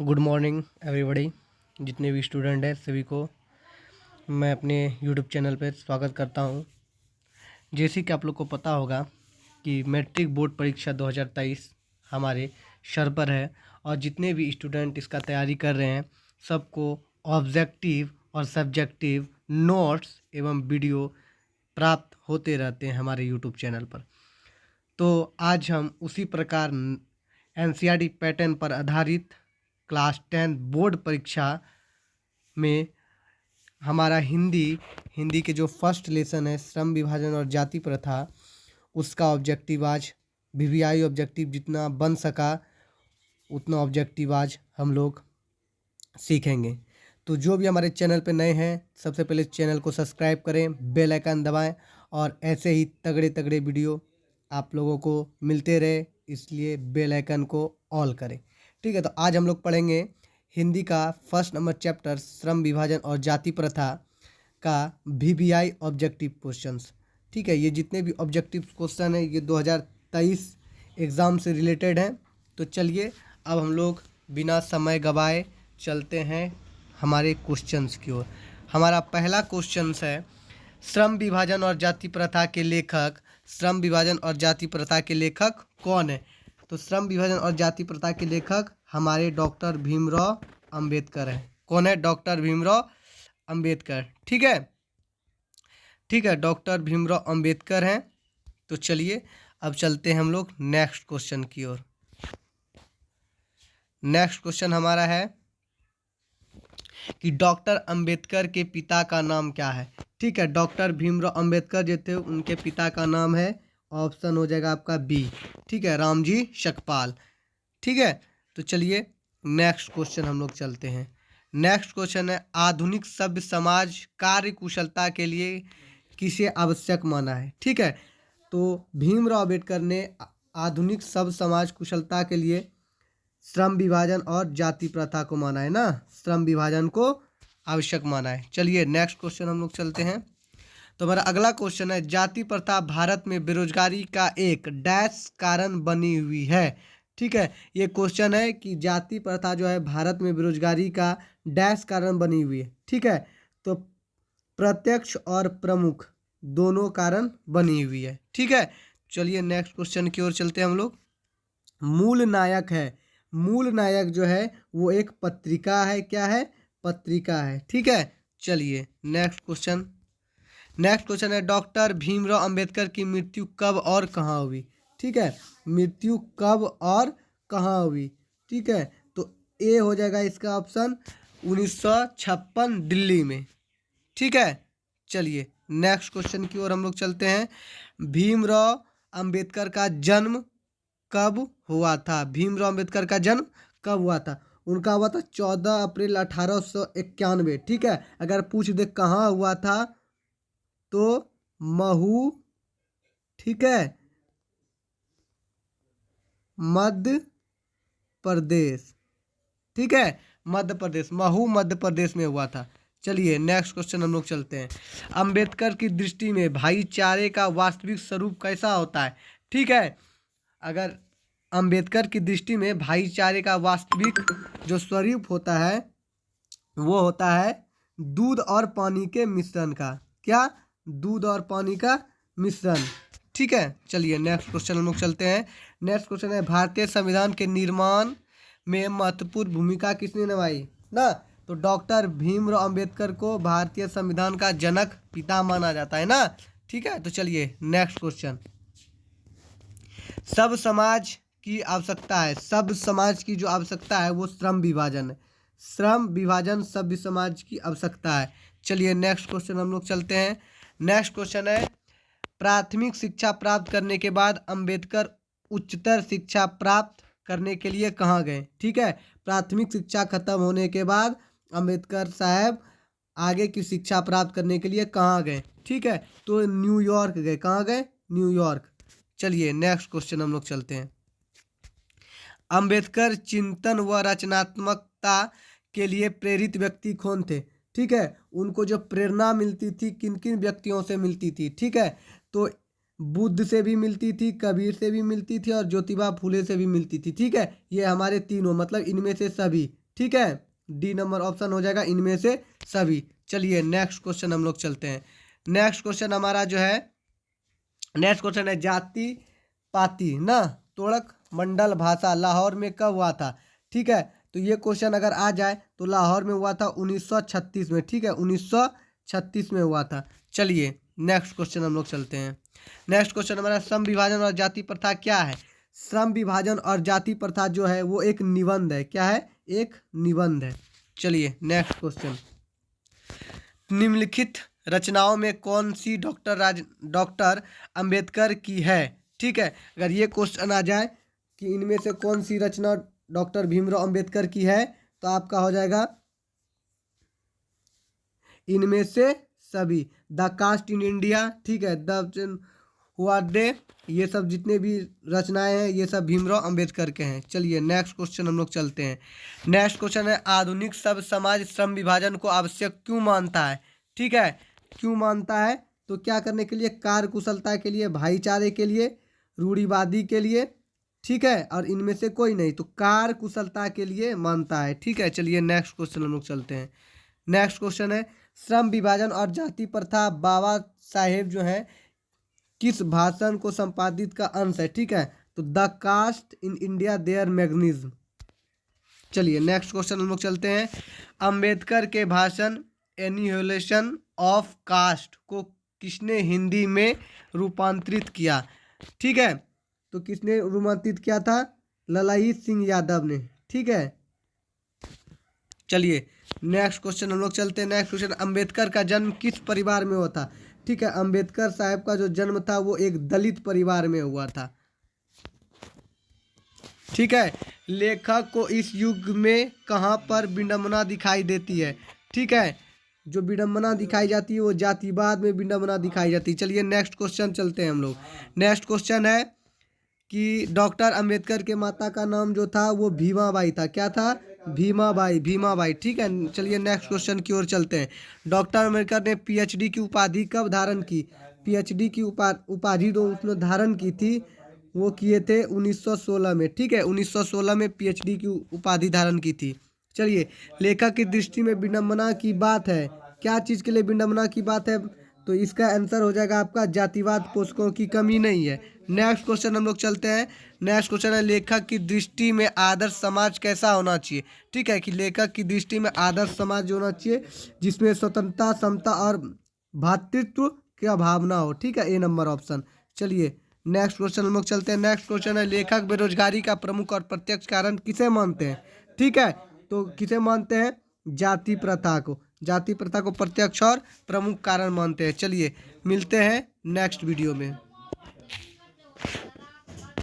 Good morning everybody. जितने भी student हैं सभी को मैं अपने यूट्यूब चैनल पर स्वागत करता हूं। जैसे कि आप लोग को पता होगा कि मैट्रिक बोर्ड परीक्षा 2023 हमारे सर पर है और जितने भी स्टूडेंट इसका तैयारी कर रहे हैं सबको ऑब्जेक्टिव और सब्जेक्टिव नोट्स एवं वीडियो प्राप्त होते रहते हैं हमारे यूट्यूब चैनल पर। तो आज हम उसी प्रकार एनसीईआरटी पैटर्न पर आधारित क्लास 10 बोर्ड परीक्षा में हमारा हिंदी के जो फर्स्ट लेसन है श्रम विभाजन और जाति प्रथा, उसका ऑब्जेक्टिव आज वीवीआई ऑब्जेक्टिव जितना बन सका उतना ऑब्जेक्टिव आज हम लोग सीखेंगे। तो जो भी हमारे चैनल पे नए हैं सबसे पहले चैनल को सब्सक्राइब करें, बेल आइकन दबाएं और ऐसे ही तगड़े तगड़े वीडियो आप लोगों को मिलते रहे, इसलिए बेल आइकन को ऑल करें। ठीक है, तो आज हम लोग पढ़ेंगे हिंदी का फर्स्ट नंबर चैप्टर श्रम विभाजन और जाति प्रथा का वीवीआई ऑब्जेक्टिव क्वेश्चंस। ठीक है, ये जितने भी ऑब्जेक्टिव क्वेश्चन है ये 2023 एग्ज़ाम से रिलेटेड हैं। तो चलिए अब हम लोग बिना समय गवाए चलते हैं हमारे क्वेश्चंस की ओर। हमारा पहला क्वेश्चन है श्रम विभाजन और जाति प्रथा के लेखक। श्रम विभाजन और जाति प्रथा के लेखक कौन है? तो श्रम विभाजन और जाति प्रथा के लेखक हमारे डॉक्टर भीमराव अंबेडकर हैं। कौन है? डॉक्टर भीमराव अंबेडकर। ठीक है, डॉक्टर भीमराव अंबेडकर हैं। तो चलिए अब चलते हैं हम लोग नेक्स्ट क्वेश्चन की ओर। नेक्स्ट क्वेश्चन हमारा है कि डॉक्टर अंबेडकर के पिता का नाम क्या है? ठीक है, डॉक्टर भीमराव अंबेडकर जो थे उनके पिता का नाम है, ऑप्शन हो जाएगा आपका बी। ठीक है, रामजी शकपाल। ठीक है, तो चलिए नेक्स्ट क्वेश्चन हम लोग चलते हैं। नेक्स्ट क्वेश्चन है आधुनिक सभ्य समाज कार्य कुशलता के लिए किसे आवश्यक माना है? ठीक है, तो भीमराव अंबेडकर ने आधुनिक सभ्य समाज कुशलता के लिए श्रम विभाजन और जाति प्रथा को माना है ना, श्रम विभाजन को आवश्यक माना है। चलिए नेक्स्ट क्वेश्चन हम लोग चलते हैं। तो हमारा अगला क्वेश्चन है जाति प्रथा भारत में बेरोजगारी का एक डैश कारण बनी हुई है। ठीक है, ये क्वेश्चन है कि जाति प्रथा जो है भारत में बेरोजगारी का डैश कारण बनी हुई है। ठीक है, तो प्रत्यक्ष और प्रमुख दोनों कारण बनी हुई है। ठीक है, चलिए नेक्स्ट क्वेश्चन की ओर चलते हैं हम लोग। मूल नायक है, मूल नायक जो है वो एक पत्रिका है। क्या है? पत्रिका है। ठीक है, चलिए नेक्स्ट क्वेश्चन है डॉक्टर भीमराव अंबेडकर की मृत्यु कब और कहाँ हुई? ठीक है, मृत्यु कब और कहाँ हुई? ठीक है, तो ए हो जाएगा इसका ऑप्शन 1956 दिल्ली में। ठीक है, चलिए नेक्स्ट क्वेश्चन की ओर हम लोग चलते हैं। भीमराव अंबेडकर का जन्म कब हुआ था? भीमराव अंबेडकर का जन्म कब हुआ था? उनका हुआ था 14 अप्रैल 1891। ठीक है, अगर पूछ दे कहाँ हुआ था तो महू, ठीक है, मध्य प्रदेश। ठीक है, मध्य प्रदेश, महू मध्य प्रदेश में हुआ था। चलिए नेक्स्ट क्वेश्चन हम लोग चलते हैं। अंबेडकर की दृष्टि में भाईचारे का वास्तविक स्वरूप कैसा होता है? ठीक है, अगर अंबेडकर की दृष्टि में भाईचारे का वास्तविक जो स्वरूप होता है वो होता है दूध और पानी के मिश्रण का। क्या? दूध और पानी का मिश्रण। ठीक है, चलिए नेक्स्ट क्वेश्चन हम लोग चलते हैं। नेक्स्ट क्वेश्चन है भारतीय संविधान के निर्माण में महत्वपूर्ण भूमिका किसने निभाई? ना, तो डॉक्टर भीमराव अंबेडकर को भारतीय संविधान का जनक पिता माना जाता है ना। ठीक है, तो चलिए नेक्स्ट क्वेश्चन। सब समाज की आवश्यकता है, सब समाज की जो आवश्यकता है वो श्रम विभाजन है। श्रम विभाजन सभ्य समाज की आवश्यकता है। चलिए नेक्स्ट क्वेश्चन हम लोग चलते हैं। नेक्स्ट क्वेश्चन है प्राथमिक शिक्षा प्राप्त करने के बाद अंबेडकर उच्चतर शिक्षा प्राप्त करने के लिए कहाँ गए? ठीक है, प्राथमिक शिक्षा खत्म होने के बाद अंबेडकर साहब आगे की शिक्षा प्राप्त करने के लिए कहाँ गए? ठीक है, तो न्यूयॉर्क गए। कहाँ गए? न्यूयॉर्क। चलिए नेक्स्ट क्वेश्चन हम लोग चलते हैं। अंबेडकर चिंतन व रचनात्मकता के लिए प्रेरित व्यक्ति कौन थे? ठीक है, उनको जो प्रेरणा मिलती थी किन किन व्यक्तियों से मिलती थी? ठीक है, तो बुद्ध से भी मिलती थी, कबीर से भी मिलती थी और ज्योतिबा फूले से भी मिलती थी। ठीक है, ये हमारे तीनों मतलब इनमें से सभी। ठीक है, डी नंबर ऑप्शन हो जाएगा इनमें से सभी। चलिए नेक्स्ट क्वेश्चन हम लोग चलते हैं। नेक्स्ट क्वेश्चन हमारा जो है, नेक्स्ट क्वेश्चन है जाति पाति ना तोड़क मंडल भाषा लाहौर में कब हुआ था। ठीक है, तो ये क्वेश्चन अगर आ जाए तो लाहौर में हुआ था 1936 में। ठीक है, 1936 में हुआ था। चलिए नेक्स्ट क्वेश्चन हम लोग चलते हैं। नेक्स्ट क्वेश्चन हमारा श्रम विभाजन और जाति प्रथा क्या है। श्रम विभाजन और जाति प्रथा जो है वो एक निबंध है। क्या है, एक निबंध है। चलिए नेक्स्ट क्वेश्चन, निम्नलिखित रचनाओं में कौन सी डॉक्टर अंबेडकर की है। ठीक है, अगर ये क्वेश्चन आ जाए कि इनमें से कौन सी रचना डॉक्टर भीमराव अंबेडकर की है तो आपका हो जाएगा इनमें से सभी। द कास्ट इन इंडिया, ठीक है, द हुआ डे, ये सब जितने भी रचनाएं हैं ये सब भीमराव अंबेडकर के हैं। चलिए नेक्स्ट क्वेश्चन हम लोग चलते हैं। नेक्स्ट क्वेश्चन है आधुनिक सब समाज श्रम विभाजन को आवश्यक क्यों मानता है। ठीक है, क्यों मानता है तो क्या करने के लिए, कार्य कुशलता के लिए, भाईचारे के लिए, रूढ़िवादी के लिए। ठीक है, और इनमें से कोई नहीं, तो कार्य कुशलता के लिए मानता है। ठीक है, चलिए नेक्स्ट क्वेश्चन हम लोग चलते हैं। नेक्स्ट क्वेश्चन है श्रम विभाजन और जाति प्रथा बाबा साहेब जो है किस भाषण को संपादित का अंश है। ठीक है, तो the caste in India there magnetism. चलिए नेक्स्ट क्वेश्चन हम लोग चलते हैं। अंबेडकर के भाषण एनिहिलेशन ऑफ कास्ट को किसने हिंदी में रूपांतरित किया। ठीक है, तो किसने रूपांतरित किया था, ललाईत सिंह यादव ने। ठीक है, चलिए नेक्स्ट क्वेश्चन हम लोग चलते हैं। नेक्स्ट क्वेश्चन, अंबेडकर का जन्म किस परिवार में हुआ था। ठीक है, अंबेडकर साहब का जो जन्म था वो एक दलित परिवार में हुआ था। ठीक है, लेखक को इस युग में कहाँ पर विडंबना दिखाई देती है। ठीक है, जो विडंबना दिखाई जाती है वो जातिवाद में विडंबना दिखाई जाती है। चलिए नेक्स्ट क्वेश्चन चलते हैं हम लोग। नेक्स्ट क्वेश्चन है कि डॉक्टर अंबेडकर के माता का नाम जो था वो भीमाबाई था। क्या था, भीमाबाई, भीमाबाई। ठीक है, चलिए नेक्स्ट क्वेश्चन की ओर चलते हैं। डॉक्टर अंबेडकर ने पीएचडी की उपाधि कब धारण की। पीएचडी की उपाधि तो उसने धारण की थी, वो किए थे 1916 में। ठीक है, 1916 में पीएचडी की उपाधि धारण की थी। चलिए, लेखक की दृष्टि में विडंबना की बात है, क्या चीज़ के लिए विडंबना की बात है, तो इसका आंसर हो जाएगा आपका जातिवाद, पोषकों की कमी नहीं है। नेक्स्ट क्वेश्चन हम लोग चलते हैं। नेक्स्ट क्वेश्चन है लेखक की दृष्टि में आदर्श समाज कैसा होना चाहिए। ठीक है, कि लेखक की दृष्टि में आदर्श समाज होना चाहिए जिसमें स्वतंत्रता, समता और भ्रातृत्व की भावना हो। ठीक है, ए नंबर ऑप्शन। चलिए नेक्स्ट क्वेश्चन हम लोग चलते हैं। नेक्स्ट क्वेश्चन है लेखक बेरोजगारी का प्रमुख और प्रत्यक्ष कारण किसे मानते हैं। ठीक है, तो किसे मानते हैं, जाति प्रथा को। जाति प्रथा को प्रत्यक्ष और प्रमुख कारण मानते हैं। चलिए मिलते हैं नेक्स्ट वीडियो में।